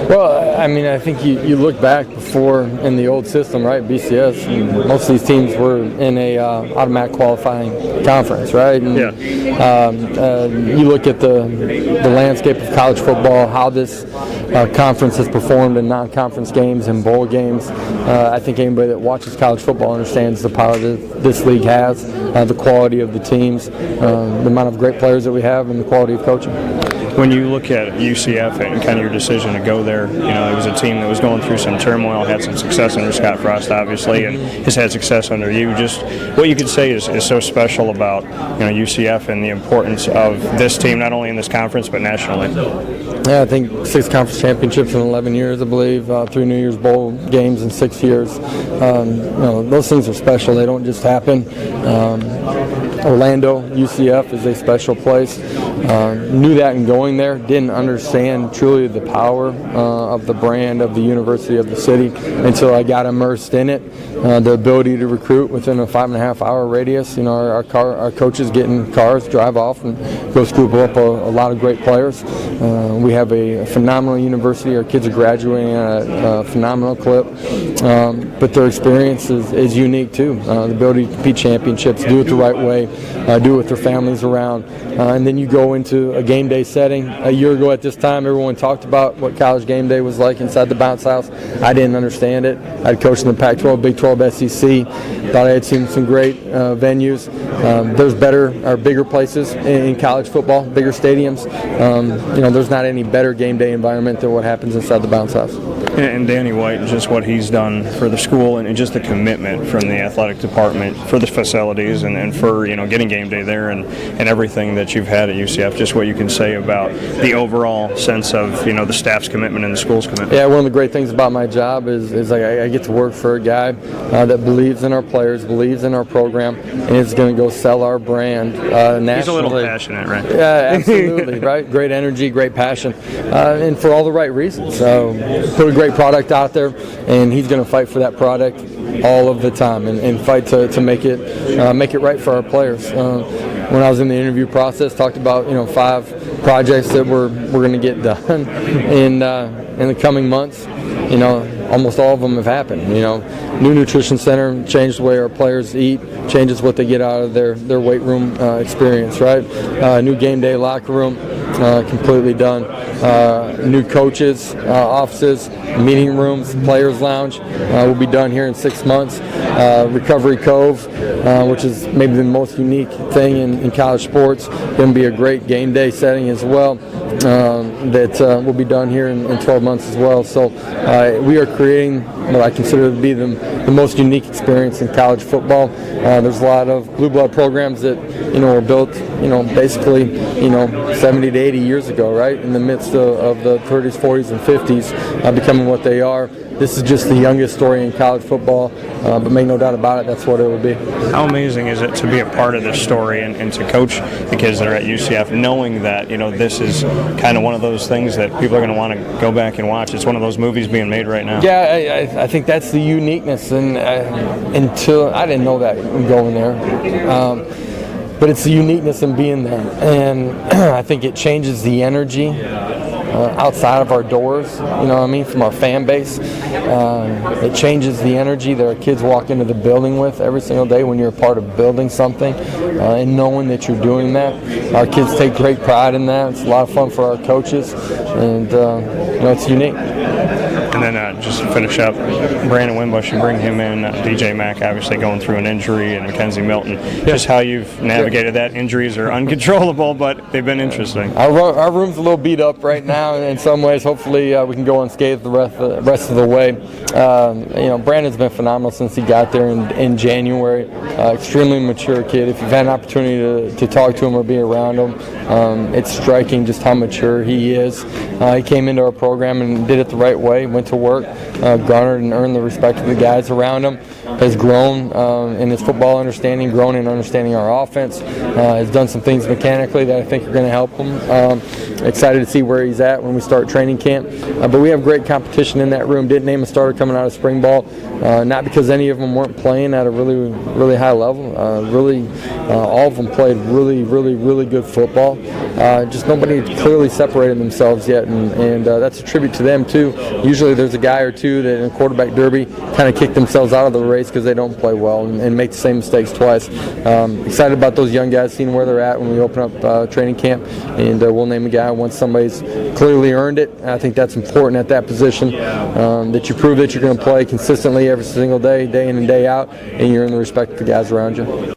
Well, I mean, I think you look back before in the old system, right, BCS, and most of these teams were in a automatic qualifying conference, right? And, you look at the landscape of college football, how this conference has performed in non-conference games and bowl games. I think anybody that watches college football understands the power that this league has, the quality of the teams, the amount of great players that we have, and the quality of coaching. When you look at UCF and kind of your decision to go there, it was a team that was going through some turmoil, had some success under Scott Frost, obviously, and has had success under you. Just what you could say is so special about UCF and the importance of this team, not only in this conference but nationally. Yeah, I think 6 conference championships in 11 years, I believe, 3 New Year's Bowl games in 6 years. Those things are special. They don't just happen. Orlando, UCF is a special place. Knew that in going there, didn't understand truly the power of the brand of the university of the city until I got immersed in it. The ability to recruit within a 5.5-hour radius. Our coaches get in cars, drive off, and go scoop up a lot of great players. We have a phenomenal university. Our kids are graduating at a phenomenal clip. But their experience is unique too. The ability to compete championships, do it the right way, do it with their families around. And then you go into a game day setting. A year ago at this time, everyone talked about what college game day was like inside the bounce house. I didn't understand it. I'd coached in the Pac-12, Big 12, SEC. Thought I had seen some great venues. There's bigger places in college football, bigger stadiums. There's not any better game day environment than what happens inside the bounce house. And Danny White, just what he's done for the school and just the commitment from the athletic department for the facilities and for getting game day there and everything that you've had at UCF, just what you can say about the overall sense of the staff's commitment and the school's commitment. Yeah, one of the great things about my job is I get to work for a guy that believes in our players, believes in our program, and is going to go sell our brand nationally. He's a little passionate, right? Yeah, absolutely, right? Great energy, great passion, and for all the right reasons. Put a great product out there, and he's going to fight for that product all of the time and fight to make it right for our players. When I was in the interview process, talked about 5 projects that we're going to get done in the coming months. Almost all of them have happened. New nutrition center changed the way our players eat, changes what they get out of their weight room experience. Right, new game day locker room, completely done. New coaches, offices, meeting rooms, players lounge will be done here in 6 months. Recovery Cove, which is maybe the most unique thing in college sports, going to be a great game day setting as well. That will be done here in 12 months as well. So we are creating what I consider to be the most unique experience in college football. There's a lot of blue blood programs that were built basically 70 to 80 years ago, right, in the midst of the 30s, 40s, and 50s, becoming what they are. This is just the youngest story in college football, but make no doubt about it, that's what it will be. How amazing is it to be a part of this story and to coach the kids that are at UCF, knowing that this is kind of one of those things that people are going to want to go back and watch? It's one of those movies being made right now. Yeah, I think that's the uniqueness, and until I didn't know that going there. But it's the uniqueness in being there, and I think it changes the energy outside of our doors, from our fan base. It changes the energy that our kids walk into the building with every single day when you're a part of building something and knowing that you're doing that. Our kids take great pride in that. It's a lot of fun for our coaches, and it's unique. And then just to finish up, Brandon Wimbush, you bring him in, DJ Mack obviously going through an injury, and Mackenzie Milton. Just how you've navigated that. Injuries are uncontrollable, but they've been interesting. Our room's a little beat up right now in some ways. Hopefully we can go unscathed the rest of the way. Brandon's been phenomenal since he got there in January. Extremely mature kid. If you've had an opportunity to talk to him or be around him, it's striking just how mature he is. He came into our program and did it the right way, went to work, garnered and earned the respect of the guys around him, has grown in his football understanding, grown in understanding our offense, has done some things mechanically that I think are going to help him. Excited to see where he's at when we start training camp. But we have great competition in that room. Didn't name a starter coming out of spring ball, not because any of them weren't playing at a really, really high level. All of them played really, really, really good football. Just nobody clearly separated themselves yet, and that's a tribute to them too. Usually there's a guy or two that in a quarterback derby kind of kick themselves out of the race because they don't play well and make the same mistakes twice. Excited about those young guys, seeing where they're at when we open up training camp, and we'll name a guy once somebody's clearly earned it. I think that's important at that position, that you prove that you're going to play consistently every single day, day in and day out, and you earn the respect of the guys around you.